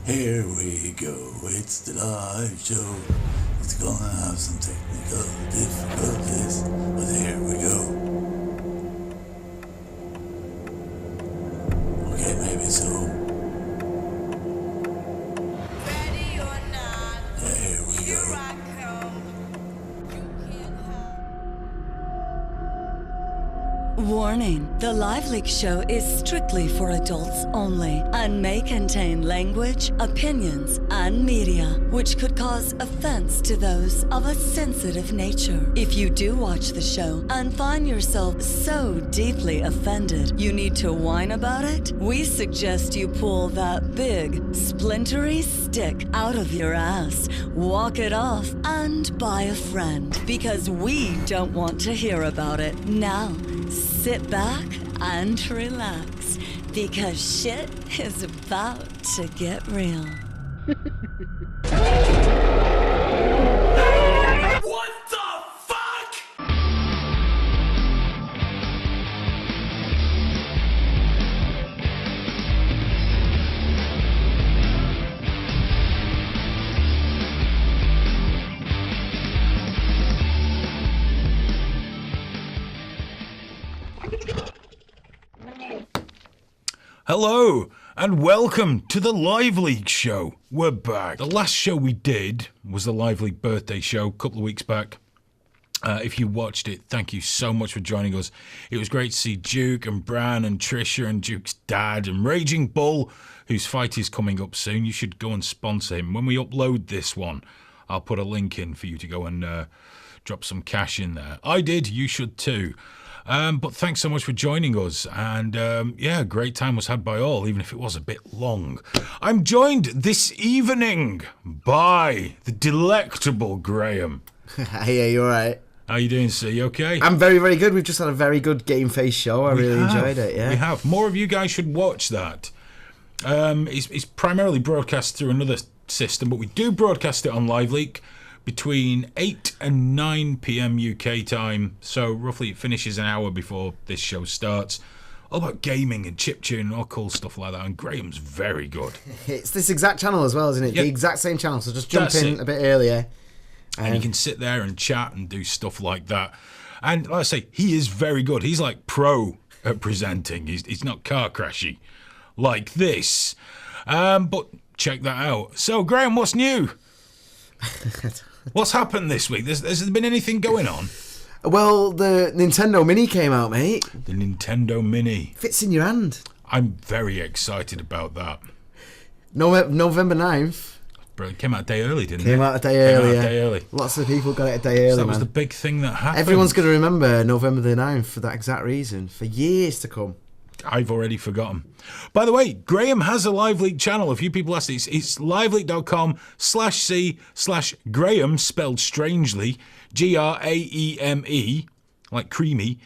Here we go, it's the live show. It's gonna have some technical difficulties, but here we go. Okay, maybe so. Ready or not, There we here go. I come. You can't hide. Warning, the LiveLeak Show is strictly for adults only and may contain language, opinions, and media, which could cause offense to those of a sensitive nature. If you do watch the show and find yourself so deeply offended you need to whine about it, we suggest you pull that big, splintery stick out of your ass, walk it off, and buy a friend, because we don't want to hear about it. Now, sit back and relax, because shit is about to get real. What the fuck? Hello, and welcome to the LiveLeak Show. We're back. The last show we did was the LiveLeak birthday show a couple of weeks back. If you watched it, thank you so much for joining us. It was great to see Duke and Bran and Trisha and Duke's dad and Raging Bull, whose fight is coming up soon. You should go and sponsor him. When we upload this one, I'll put a link in for you to go and drop some cash in there. I did, you should too. But thanks so much for joining us. And yeah, great time was had by all, even if it was a bit long. I'm joined this evening by the delectable Graham. Hey, you alright? How you doing, sir? You okay? I'm very, very good. We've just had a very good Game Face show. I really have. enjoyed it, yeah. We have. More of you guys should watch that. It's primarily broadcast through another system, but we do broadcast it on LiveLeak between 8 and 9 p.m. UK time. So roughly it finishes an hour before this show starts. All about gaming and chiptune and all cool stuff like that. And Graham's very good. It's this exact channel as well, isn't it? Yep. The exact same channel, so just jump That's in it. a bit earlier. And you can sit there and chat and do stuff like that. And like I say, he is very good. He's like pro at presenting. He's not car crashy like this. But check that out. So, Graham, what's new? What's happened this week? Has there been anything going on? Well, the Nintendo Mini came out, mate. The Nintendo Mini. Fits in your hand. I'm very excited about that. November 9th. Bro, it came out a day early, didn't it? Came out a day earlier. Lots of people got it a day early, So that was man. the big thing that happened. Everyone's going to remember November the 9th for that exact reason, for years to come. I've already forgotten. By the way, Graham has a LiveLeak channel. A few people asked it. It's liveleak.com/c/Graham, spelled strangely, Graeme, like creamy,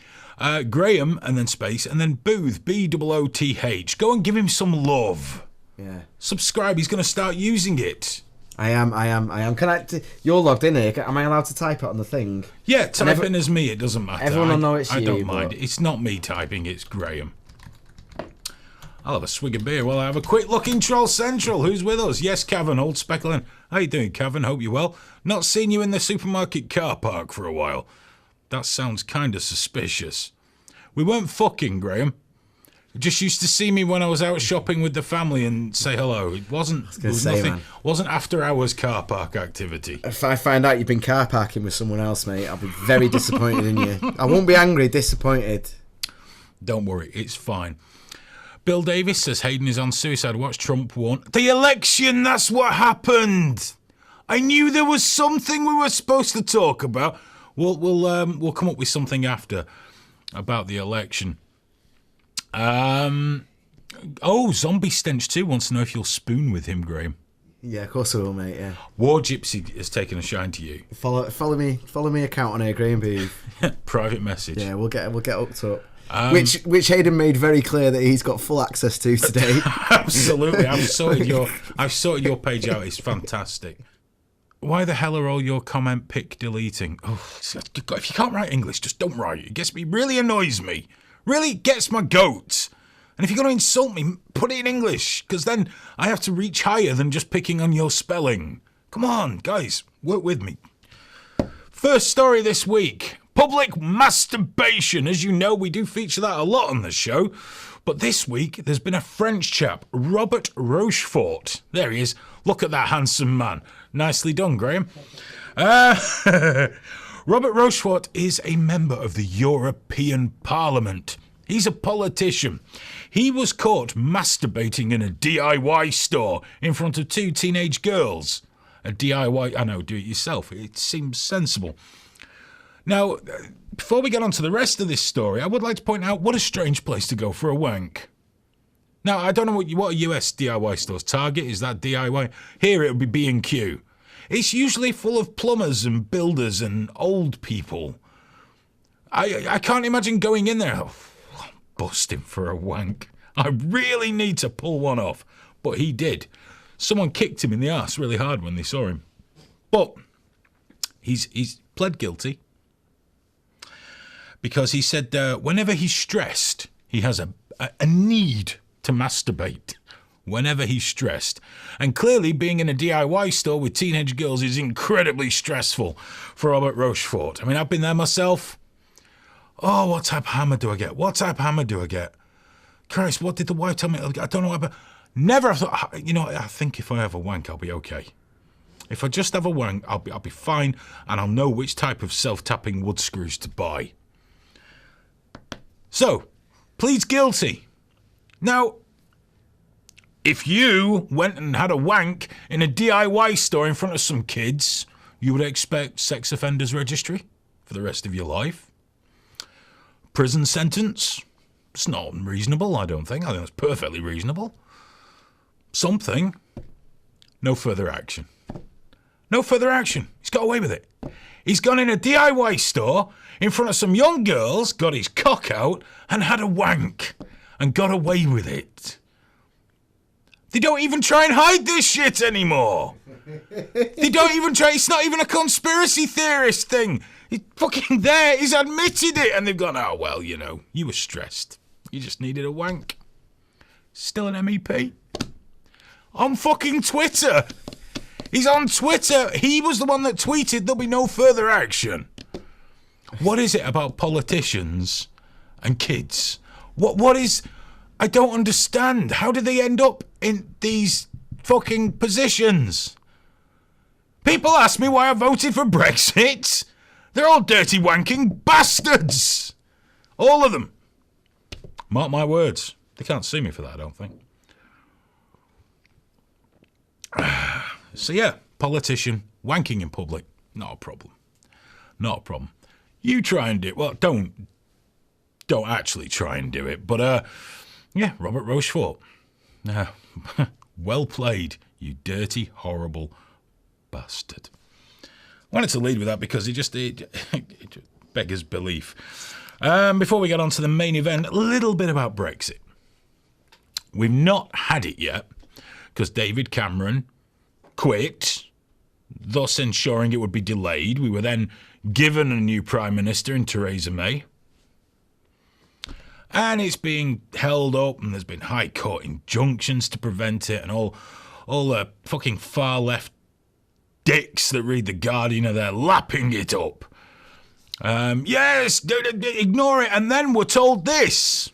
Graham, and then space, and then Booth, Booth. Go and give him some love. Yeah. Subscribe. He's going to start using it. I am. Can I? You're logged in here. Am I allowed to type it on the thing? Yeah, type in as me. It doesn't matter. Everyone will know it's I you, don't mind. but- It's not me typing. It's Graham. I'll have a swig of beer while I have a quick look in Troll Central. Who's with us? Yes, Cavan, old Speckling. How you doing, Cavan? Hope you're well. Not seen you in the supermarket car park for a while. That sounds kind of suspicious. We weren't fucking, Graham. You just used to see me when I was out shopping with the family and say hello. It wasn't. There was say, nothing. man. Wasn't after hours car park activity. If I find out you've been car parking with someone else, mate, I'll be very disappointed in you. I won't be angry, disappointed. Don't worry, it's fine. Bill Davis says Hayden is on suicide watch. Trump won. The election, that's what happened. I knew there was something we were supposed to talk about. We'll come up with something after about the election. Zombie Stench 2 wants to know if you'll spoon with him, Graham. Yeah, of course I will, mate. Yeah. War Gypsy has taken a shine to you. Follow me account on here, Graham Booth. Private message. Yeah, we'll get hooked up. Which Hayden made very clear that he's got full access to today. Absolutely, I've sorted your page out. It's fantastic. Why the hell are all your comment pic deleting? Oh, if you can't write English, just don't write it. It really annoys me. Really gets my goat. And if you're going to insult me, put it in English, because then I have to reach higher than just picking on your spelling. Come on, guys, work with me. First story this week. Public masturbation. As you know, we do feature that a lot on the show. But this week, there's been a French chap, Robert Rochefort. There he is. Look at that handsome man. Nicely done, Graham. Robert Rochefort is a member of the European Parliament. He's a politician. He was caught masturbating in a DIY store in front of 2 teenage girls. A DIY, I know, do it yourself. It seems sensible. Now, before we get on to the rest of this story, I would like to point out what a strange place to go for a wank. Now, I don't know what a US DIY store's Target is. That DIY? Here it would be B&Q. It's usually full of plumbers and builders and old people. I can't imagine going in there busting for a wank. I really need to pull one off. But he did. Someone kicked him in the arse really hard when they saw him. But he's pled guilty. Because he said whenever he's stressed, he has a need to masturbate. Whenever he's stressed. And clearly being in a DIY store with teenage girls is incredibly stressful for Robert Rochefort. I mean, I've been there myself. Oh, what type of hammer do I get? What type of hammer do I get? Christ, what did the wife tell me? I don't know what. Never have thought, you know, I think if I have a wank, I'll be okay. If I just have a wank, I'll be fine, and I'll know which type of self-tapping wood screws to buy. So, pleads guilty. Now, if you went and had a wank in a DIY store in front of some kids, you would expect sex offenders registry for the rest of your life. Prison sentence. It's not unreasonable, I don't think. I think it's perfectly reasonable. Something. No further action. No further action. He's got away with it. He's gone in a DIY store in front of some young girls, got his cock out, and had a wank. And got away with it. They don't even try and hide this shit anymore. They don't even try. It's not even a conspiracy theorist thing. He's fucking there. He's admitted it. And they've gone, oh, well, you know, you were stressed. You just needed a wank. Still an MEP. On fucking Twitter. He's on Twitter. He was the one that tweeted there'll be no further action. What is it about politicians and kids? What is... I don't understand. How did they end up in these fucking positions? People ask me why I voted for Brexit. They're all dirty wanking bastards. All of them. Mark my words. They can't sue me for that, I don't think. So yeah, politician wanking in public. Not a problem. Not a problem. You try and do it. Well, don't actually try and do it. But yeah, Robert Rochefort. Well played, you dirty, horrible bastard. I wanted to lead with that because it beggars belief. Before we get on to the main event, a little bit about Brexit. We've not had it yet because David Cameron quit, thus ensuring it would be delayed. We were then given a new Prime Minister in Theresa May. And it's being held up, and there's been High Court injunctions to prevent it, and all the fucking far left dicks that read The Guardian are there lapping it up. Yes, ignore it. And then we're told this.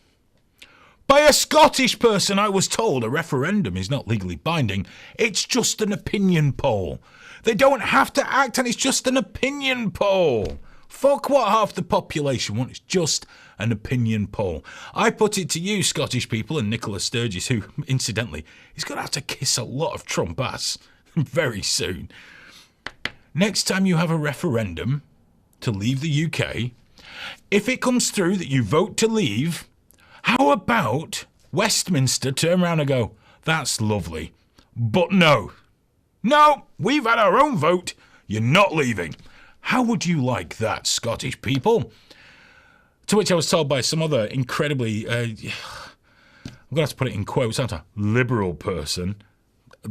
By a Scottish person, I was told a referendum is not legally binding. It's just an opinion poll. They don't have to act, and it's just an opinion poll. Fuck what half the population want. It's just an opinion poll. I put it to you, Scottish people, and Nicola Sturgis, who, incidentally, is going to have to kiss a lot of Trump ass very soon. Next time you have a referendum to leave the UK, if it comes through that you vote to leave, how about Westminster turn around and go, that's lovely, but no, we've had our own vote, you're not leaving. How would you like that, Scottish people? To which I was told by some other incredibly, I'm going to have to put it in quotes, aren't I? Liberal person,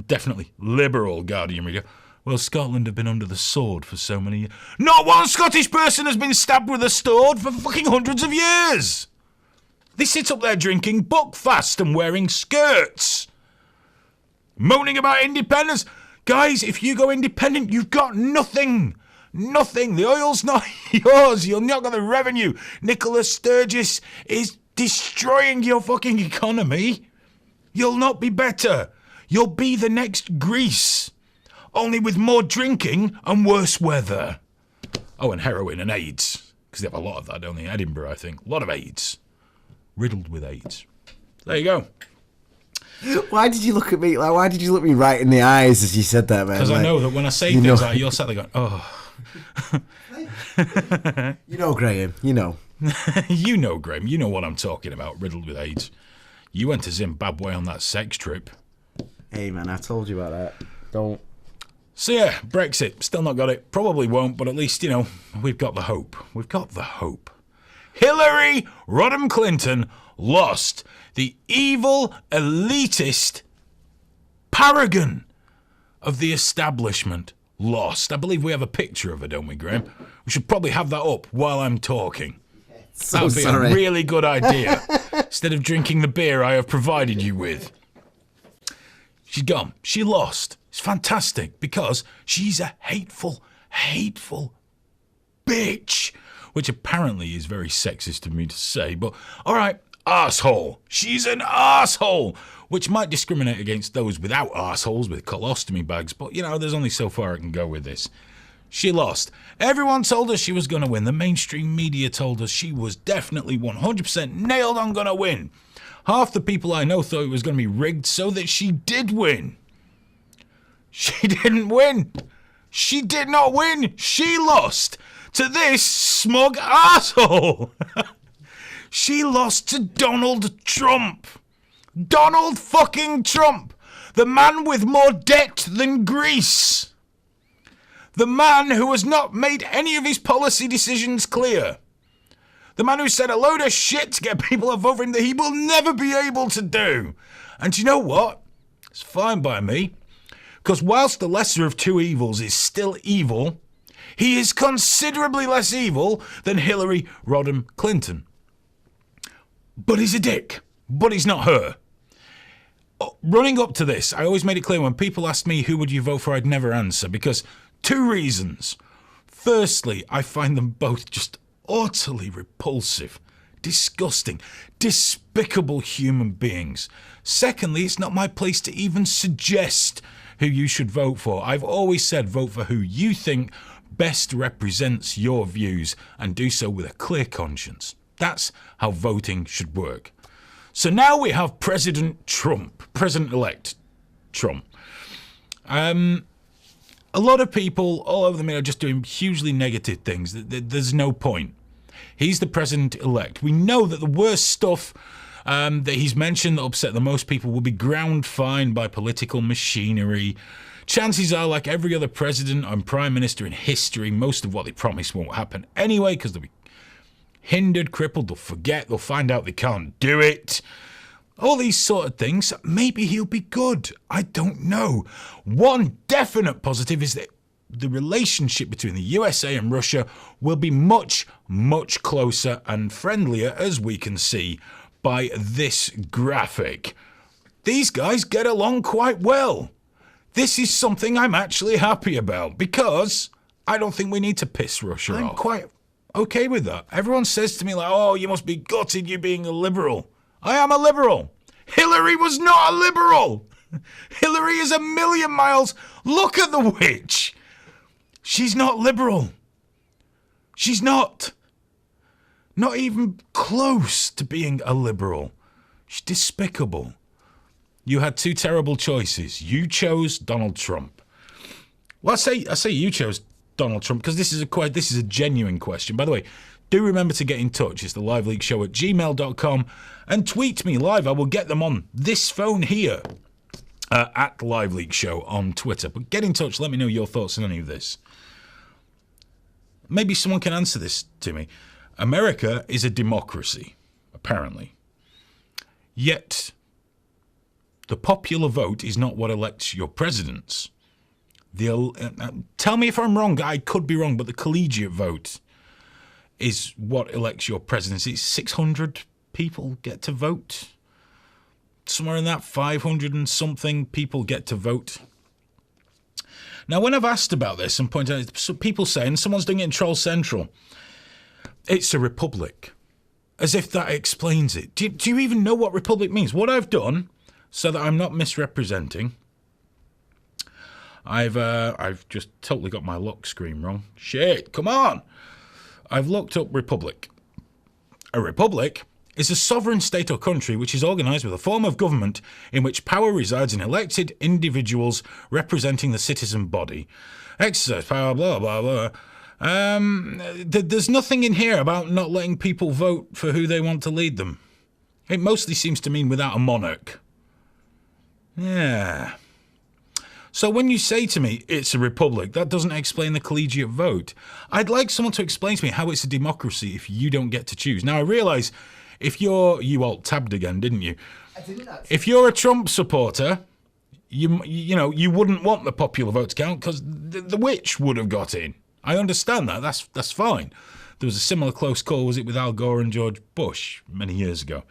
definitely liberal Guardian reader. Well, Scotland have been under the sword for so many years. Not one Scottish person has been stabbed with a sword for fucking hundreds of years. They sit up there drinking Buckfast and wearing skirts. Moaning about independence. Guys, if you go independent, you've got nothing. Nothing. The oil's not yours. You'll not get the revenue. Nicola Sturgis is destroying your fucking economy. You'll not be better. You'll be the next Greece. Only with more drinking and worse weather. Oh, and heroin and AIDS. Because they have a lot of that, don't they? Edinburgh, I think. A lot of AIDS. Riddled with AIDS. There you go. Why did you look at me? Like, why did you look me right in the eyes as you said that, man? Because I know that when I say things like you're sat there going, oh. You know, Graham. You know. You know, Graham. You know what I'm talking about. Riddled with AIDS. You went to Zimbabwe on that sex trip. Hey, man, I told you about that. Don't. So yeah, Brexit. Still not got it. Probably won't, but at least, you know, we've got the hope. We've got the hope. Hillary Rodham Clinton lost. The evil, elitist paragon of the establishment lost. I believe we have a picture of her, don't we, Graham? We should probably have that up while I'm talking. So that would be sorry. a really good idea. Instead of drinking the beer I have provided you with. She's gone. She lost. It's fantastic because she's a hateful, hateful bitch. Which apparently is very sexist of me to say, but all right, arsehole. She's an arsehole, which might discriminate against those without arseholes with colostomy bags, but you know, there's only so far I can go with this. She lost. Everyone told us she was going to win. The mainstream media told us she was definitely 100% nailed on going to win. Half the people I know thought it was going to be rigged so that she did win. She didn't win. She did not win. She lost to this smug arsehole. She lost to Donald Trump. Donald fucking Trump. The man with more debt than Greece. The man who has not made any of his policy decisions clear. The man who said a load of shit to get people to vote for him that he will never be able to do. And you know what? It's fine by me. Because whilst the lesser of two evils is still evil, he is considerably less evil than Hillary Rodham Clinton. But he's a dick. But he's not her. Running up to this, I always made it clear when people asked me who would you vote for, I'd never answer. Because two reasons. Firstly, I find them both just utterly repulsive, disgusting, despicable human beings. Secondly, it's not my place to even suggest who you should vote for. I've always said vote for who you think best represents your views and do so with a clear conscience. That's how voting should work. So now we have President-elect Trump. A lot of people all over the media are just doing hugely negative things. There's no point. He's the president-elect. We know that the worst stuff that he's mentioned that upset the most people will be ground fine by political machinery. Chances are, like every other president and prime minister in history, most of what they promise won't happen anyway because they'll be hindered, crippled, they'll forget, they'll find out they can't do it. All these sort of things. Maybe he'll be good. I don't know. One definite positive is that the relationship between the USA and Russia will be much, much closer and friendlier, as we can see by this graphic. These guys get along quite well. This is something I'm actually happy about because I don't think we need to piss Russia off. I'm quite okay with that. Everyone says to me like, oh, you must be gutted you being a liberal. I am a liberal. Hillary was not a liberal. Hillary is a million miles. Look at the witch. She's not liberal. She's not. Not even close to being a liberal. She's despicable. You had two terrible choices. You chose Donald Trump. Well, I say you chose Donald Trump because this is a genuine question. By the way, do remember to get in touch. It's the LiveLeak Show at gmail.com and tweet me live. I will get them on this phone here at LiveLeak Show on Twitter. But get in touch. Let me know your thoughts on any of this. Maybe someone can answer this to me. America is a democracy, apparently. Yet, the popular vote is not what elects your presidents. Tell me if I'm wrong. I could be wrong, but the collegiate vote is what elects your presidents. It's 600 people get to vote. Somewhere in that 500 and something people get to vote. Now, when I've asked about this and pointed out, so people say, and someone's doing it in Troll Central, it's a republic. As if that explains it. Do you even know what republic means? What I've done, so that I'm not misrepresenting, I've just totally got my lock screen wrong. Shit, come on! I've looked up republic. A republic is a sovereign state or country which is organised with a form of government in which power resides in elected individuals representing the citizen body. Exercise power, blah, blah, blah. There's nothing in here about not letting people vote for who they want to lead them. It mostly seems to mean without a monarch. Yeah. So when you say to me, it's a republic, that doesn't explain the collegiate vote. I'd like someone to explain to me how it's a democracy if you don't get to choose. Now, I realise if you alt-tabbed again, didn't you? I didn't actually. If you're a Trump supporter, you wouldn't want the popular vote to count because the witch would have got in. I understand that. That's fine. There was a similar close call, was it, with Al Gore and George Bush many years ago?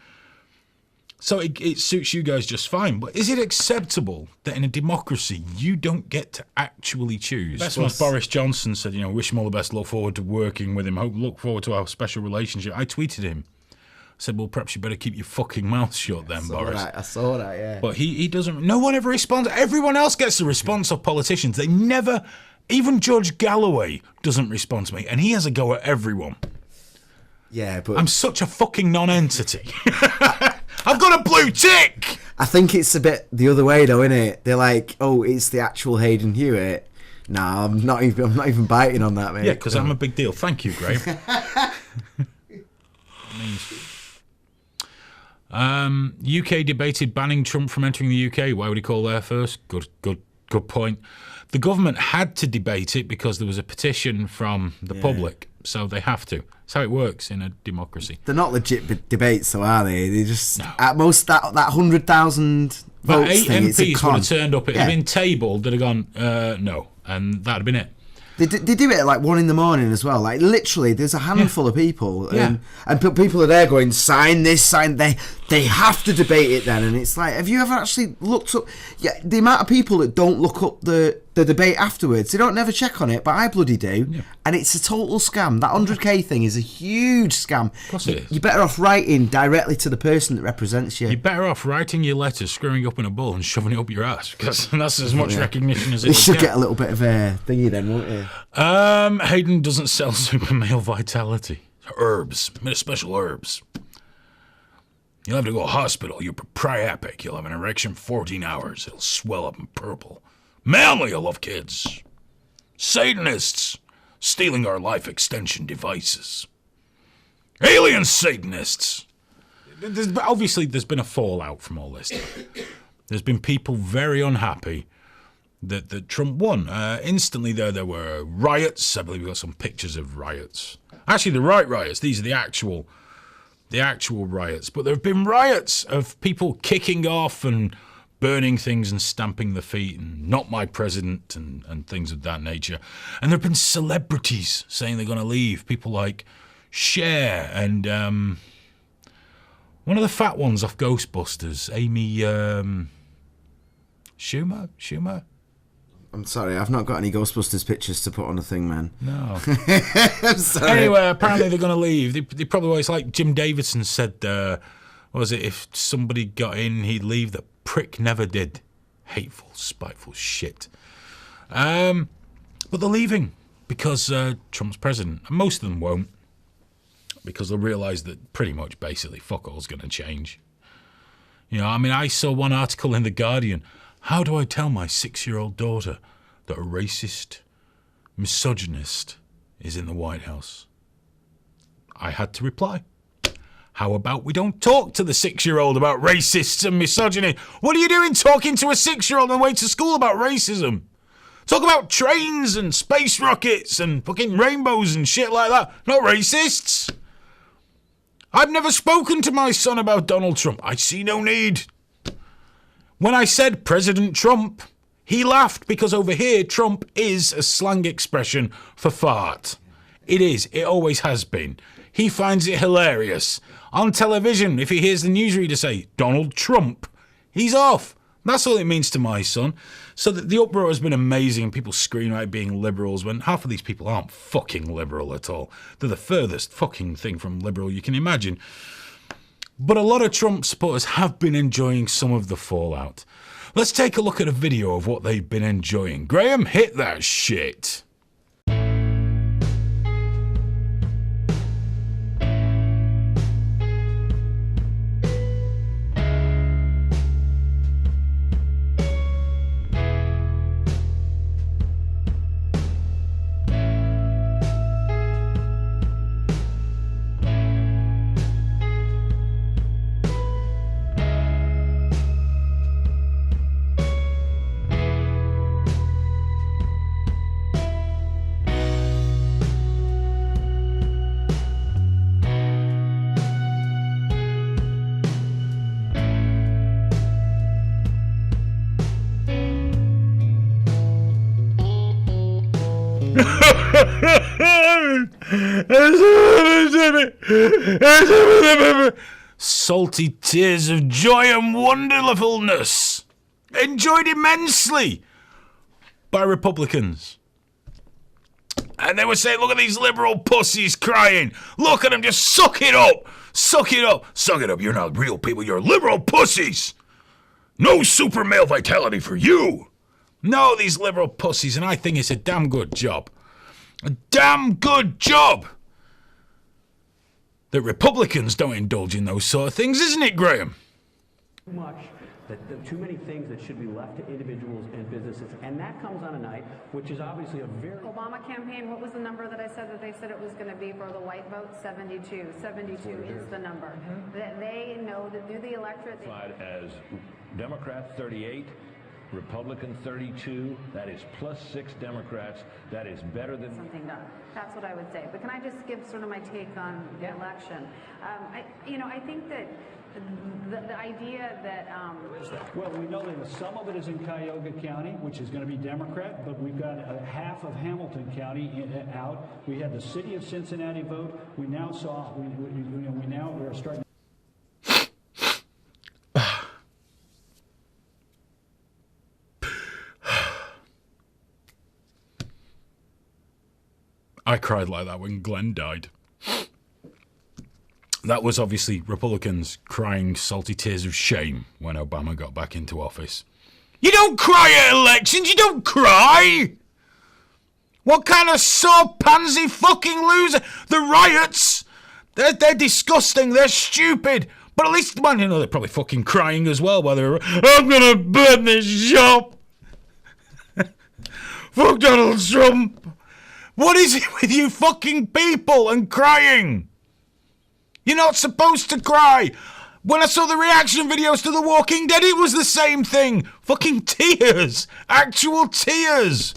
So it suits you guys just fine. But is it acceptable that in a democracy you don't get to actually choose? Best was Boris Johnson said, wish him all the best, look forward to working with him, look forward to our special relationship. I tweeted him. I said, well, perhaps you better keep your fucking mouth shut then, Boris. I saw that, yeah. But he doesn't, no one ever responds. Everyone else gets the response of politicians. They never, even George Galloway doesn't respond to me. And he has a go at everyone. Yeah, but I'm such a fucking non-entity. I've got a blue tick! I think it's a bit the other way though, innit? They're like, oh, it's the actual Hayden Hewitt. Nah, I'm not even biting on that, mate. Yeah, because I'm a big deal. Thank you, Graham. UK debated banning Trump from entering the UK. Why would he call there first? Good point. The government had to debate it because there was a petition from the public, so they have to. That's how it works in a democracy. They're not legit debates, though, are they? They just at most that 100,000 votes eight thing. It's a MPs con. would have turned up. It would have been tabled. They'd have gone no, and that'd have been it. They do it at like 1 a.m. as well. Like literally, there's a handful of people, and people are there going, sign this, sign. They have to debate it then, and it's like, have you ever actually looked up? Yeah, the amount of people that don't look up the debate afterwards, they don't never check on it, but I bloody do, and it's a total scam. That 100k thing is a huge scam. Of course it is. You're better off writing directly to the person that represents you. You're better off writing your letter, screwing up in a bowl, and shoving it up your ass, because that's as much recognition as it You will should get a little bit of a thingy then, won't you? Hayden doesn't sell super male vitality. Herbs. Made of special herbs. You'll have to go to hospital. You're priapic. You'll have an erection 14 hours. It'll swell up and purple. Manly, I love kids. Satanists. Stealing our life extension devices. Alien Satanists. Obviously, there's been a fallout from all this. There's been people very unhappy that Trump won. Instantly there were riots. I believe we got some pictures of riots. Actually, the right riots. These are the actual riots. But there have been riots of people kicking off and burning things and stamping their feet and not my president and things of that nature. And there have been celebrities saying they're going to leave. People like Cher and one of the fat ones off Ghostbusters, Amy Schumer? I'm sorry, I've not got any Ghostbusters pictures to put on a thing, man. No. I'm sorry. Anyway, apparently they're going to leave. They probably always, like Jim Davidson said, what was it, if somebody got in, he'd leave. The prick never did. Hateful, spiteful shit. But they're leaving because Trump's president. And most of them won't, because they'll realise that pretty much, basically, fuck all's going to change. I saw one article in The Guardian. How do I tell my 6-year-old daughter that a racist, misogynist is in the White House? I had to reply. How about we don't talk to the 6-year-old about racists and misogyny? What are you doing talking to a 6-year-old on the way to school about racism? Talk about trains and space rockets and fucking rainbows and shit like that. Not racists. I've never spoken to my son about Donald Trump. I see no need. When I said President Trump, he laughed because over here Trump is a slang expression for fart. It is. It always has been. he finds it hilarious. On television, if he hears the newsreader say, Donald Trump, he's off. That's all it means to my son. So the uproar has been amazing. People scream out being liberals when half of these people aren't fucking liberal at all. They're the furthest fucking thing from liberal you can imagine. But a lot of Trump supporters have been enjoying some of the fallout. Let's take a look at a video of what they've been enjoying. Graham, hit that shit. Salty tears of joy and wonderfulness, enjoyed immensely by Republicans. And they were saying, look at these liberal pussies crying. Look at them, just suck it up. Suck it up. Suck it up. You're not real people. You're liberal pussies. No super male vitality for you. No, these liberal pussies. And I think it's a damn good job. A damn good job that Republicans don't indulge in those sort of things, isn't it, Graham? Much that too many things that should be left to individuals and businesses, and that comes on a night which is obviously a very Obama campaign. What was the number that I said that they said it was going to be for the white vote? 72. 72 is the number. That they know that through the electorate. As Democrats 38, Republican 32. That is plus 6 Democrats. That is better than Something done. That's what I would say. But can I just give sort of my take on the election? I think that the idea that well, we know that some of it is in Cuyahoga County, which is going to be Democrat, but we've got half of Hamilton County out. We had the city of Cincinnati vote. We now saw we're starting. I cried like that when Glenn died. That was obviously Republicans crying salty tears of shame when Obama got back into office. You don't cry at elections, you don't cry! What kind of sore pansy fucking loser? The riots, they're disgusting, they're stupid. But at least, well, you know, they're probably fucking crying as well while they're, I'm gonna burn this shop. Fuck Donald Trump. What is it with you fucking people and crying? You're not supposed to cry. When I saw the reaction videos to The Walking Dead, it was the same thing. Fucking tears. Actual tears.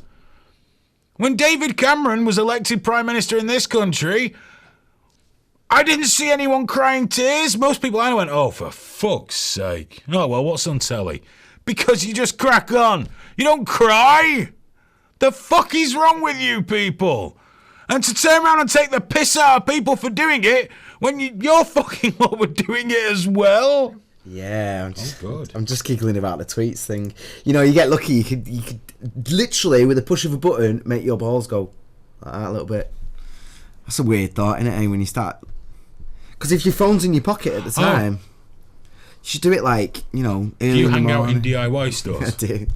When David Cameron was elected Prime Minister in this country, I didn't see anyone crying tears. Most people I went, oh, for fuck's sake. Oh, well, what's on telly? Because you just crack on. You don't cry. The fuck is wrong with you people? And to turn around and take the piss out of people for doing it when you're fucking what were doing it as well? Yeah, I'm just giggling about the tweets thing. You know, you get lucky. You could literally, with a push of a button, make your balls go like that a little bit. That's a weird thought, isn't it? When you start, because if your phone's in your pocket at the time, you should do it like, you know, early you in the hang out morning. in DIY stores? I do.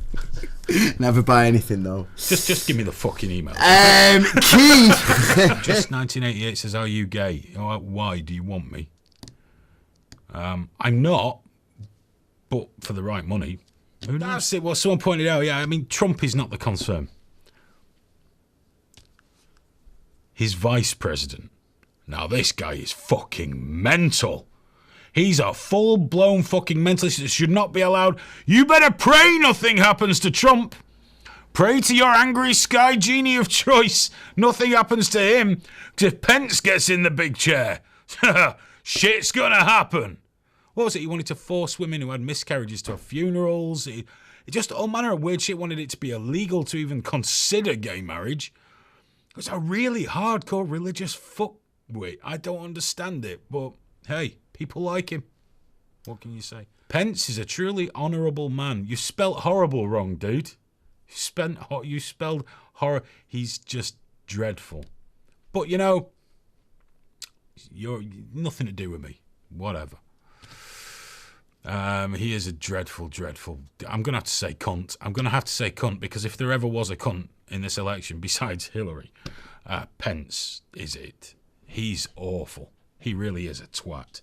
Never buy anything though. Just give me the fucking email. Keith. Just 1988 says, "Are you gay? Why do you want me?" I'm not, but for the right money. That's it. Well, someone pointed out. Yeah, I mean, Trump is not the concern. His vice president. Now, this guy is fucking mental. He's a full-blown fucking mentalist that should not be allowed. You better pray nothing happens to Trump. Pray to your angry sky genie of choice. Nothing happens to him. Because if Pence gets in the big chair, shit's gonna happen. What was it? He wanted to force women who had miscarriages to have funerals. It just all manner of weird shit. Wanted it to be illegal to even consider gay marriage. It was a really hardcore religious fuck with. I don't understand it, but hey, people like him. What can you say? Pence is a truly honourable man. You spelt horrible wrong, dude. You spelled horror. He's just dreadful. But, you know, you're nothing to do with me. Whatever. He is a dreadful. I'm going to have to say cunt. I'm going to have to say cunt because if there ever was a cunt in this election besides Hillary, Pence is it. He's awful. He really is a twat.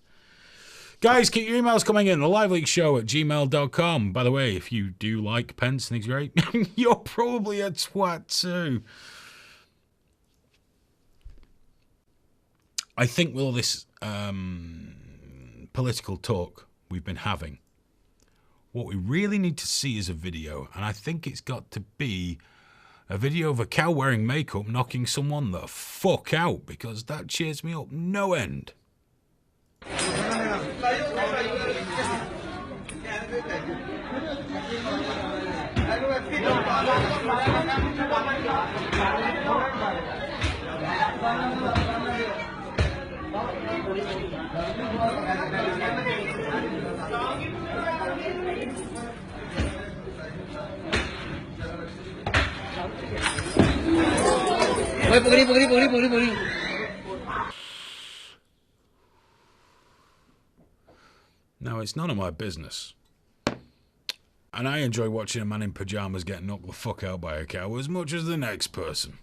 Guys, keep your emails coming in. The LiveLeak Show at gmail.com. By the way, if you do like Pence and he's great, you're probably a twat too. I think with all this political talk we've been having, what we really need to see is a video, and I think it's got to be a video of a cow wearing makeup knocking someone the fuck out, because that cheers me up no end. Now, it's none of my business. And I enjoy watching a man in pyjamas get knocked the fuck out by a cow as much as the next person.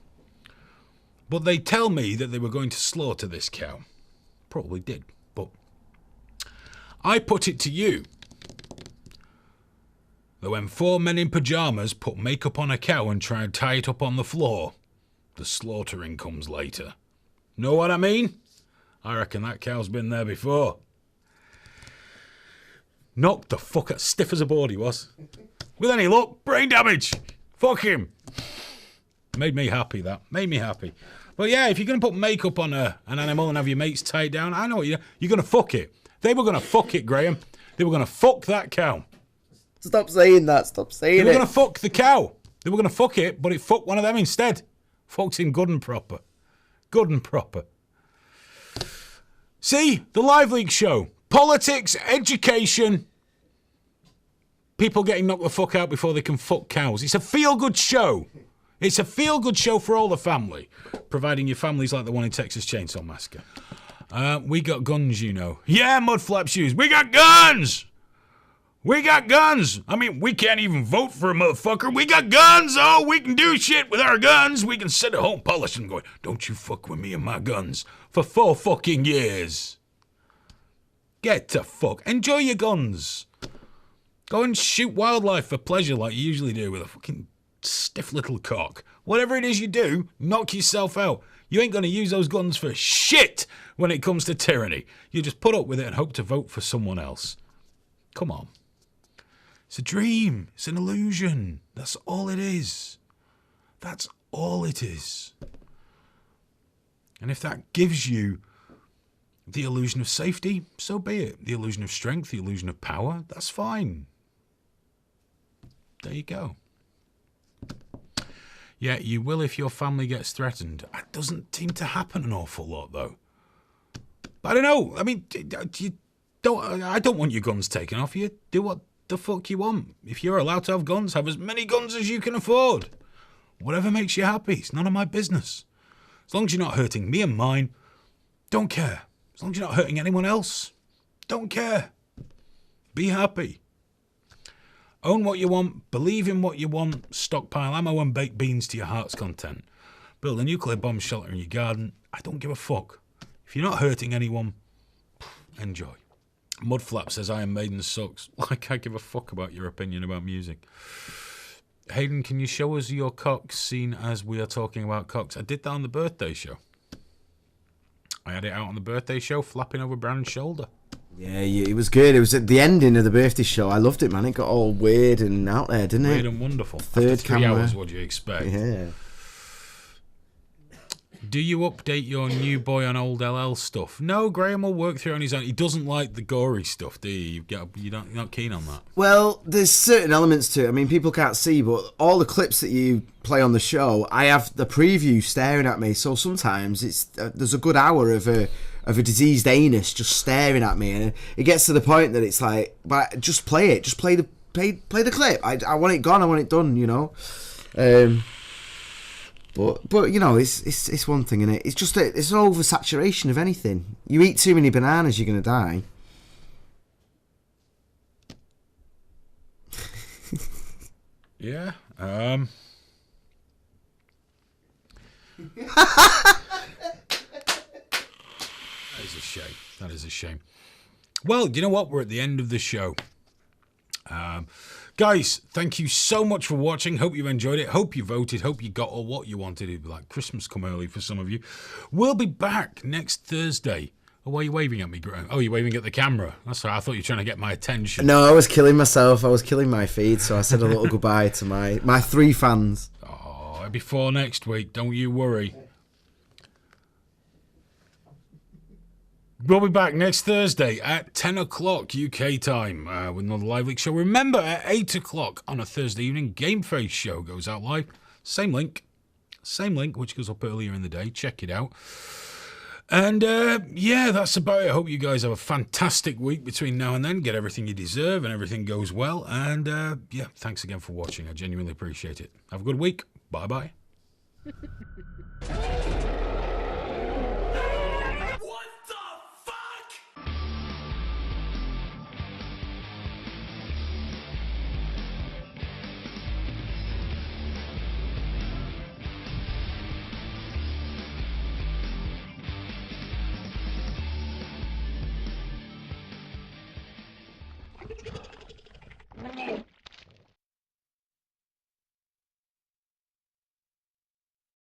But they tell me that they were going to slaughter this cow. Probably did, but I put it to you that when 4 men in pyjamas put makeup on a cow and try and tie it up on the floor, the slaughtering comes later. Know what I mean? I reckon that cow's been there before. Knocked the fuck out, stiff as a board he was. With any luck, brain damage. Fuck him. Made me happy, that. Made me happy. But yeah, if you're going to put makeup on an animal and have your mates tie it down, I know you're going to fuck it. They were going to fuck it, Graham. They were going to fuck that cow. Stop saying that. Stop saying it. They were going to fuck the cow. They were going to fuck it, but it fucked one of them instead. Fucked him good and proper. Good and proper. See? The LiveLeak Show. Politics, education, people getting knocked the fuck out before they can fuck cows. It's a feel-good show. It's a feel-good show for all the family, providing your family's like the one in Texas Chainsaw Massacre. We got guns, you know. Yeah, mudflap shoes. We got guns! We got guns! I mean, we can't even vote for a motherfucker. We got guns! Oh, we can do shit with our guns. We can sit at home polishing going, don't you fuck with me and my guns for 4 fucking years. Get to fuck. Enjoy your guns. Go and shoot wildlife for pleasure like you usually do with a fucking stiff little cock. Whatever it is you do, knock yourself out. You ain't going to use those guns for shit when it comes to tyranny. You just put up with it and hope to vote for someone else. Come on. It's a dream. It's an illusion. That's all it is. That's all it is. And if that gives you the illusion of safety, so be it. The illusion of strength, the illusion of power, that's fine. There you go. Yeah, you will if your family gets threatened. That doesn't seem to happen an awful lot, though. But I don't know. I mean, I don't want your guns taken off you. Do what the fuck you want. If you're allowed to have guns, have as many guns as you can afford. Whatever makes you happy. It's none of my business. As long as you're not hurting me and mine, don't care. As long as you're not hurting anyone else, don't care. Be happy. Own what you want, believe in what you want, stockpile ammo and baked beans to your heart's content. Build a nuclear bomb shelter in your garden. I don't give a fuck. If you're not hurting anyone, enjoy. Mudflap says Iron Maiden sucks. Like I give a fuck about your opinion about music. Hayden, can you show us your cocks seen as we are talking about cocks? I did that on the birthday show. I had it out on the birthday show, flapping over Brandon's shoulder. Yeah, it was good. It was at the ending of the birthday show. I loved it, man. It got all weird and out there, didn't it? Weird and wonderful. Third After 3 camera. hours, what do you expect? Yeah. Do you update your new boy on old LL stuff? No, Graham will work through on his own. He doesn't like the gory stuff, do you? You're not keen on that? Well, there's certain elements to it. I mean, people can't see, but all the clips that you play on the show, I have the preview staring at me. So sometimes it's there's a good hour of a diseased anus just staring at me, and it gets to the point that it's like, but just play it, just play the clip. I want it gone. I want it done. You know. But you know, it's one thing, innit? It's just it's an oversaturation of anything. You eat too many bananas, you're gonna die. Yeah. That is a shame. That is a shame. Well, you know what? We're at the end of the show. Guys, thank you so much for watching. Hope you enjoyed it. Hope you voted. Hope you got all what you wanted. It'd be like Christmas come early for some of you. We'll be back next Thursday. Oh, why are you waving at me, Graham? Oh, you're waving at the camera. That's right. I thought you were trying to get my attention. No, I was killing myself. I was killing my feed, so I said a little goodbye to my 3 fans. Oh, before next week. Don't you worry. We'll be back next Thursday at 10 o'clock UK time with another LiveLeak show. Remember, at 8 o'clock on a Thursday evening, Game Face show goes out live. Same link, which goes up earlier in the day. Check it out. And, yeah, that's about it. I hope you guys have a fantastic week between now and then. Get everything you deserve and everything goes well. And, yeah, thanks again for watching. I genuinely appreciate it. Have a good week. Bye-bye.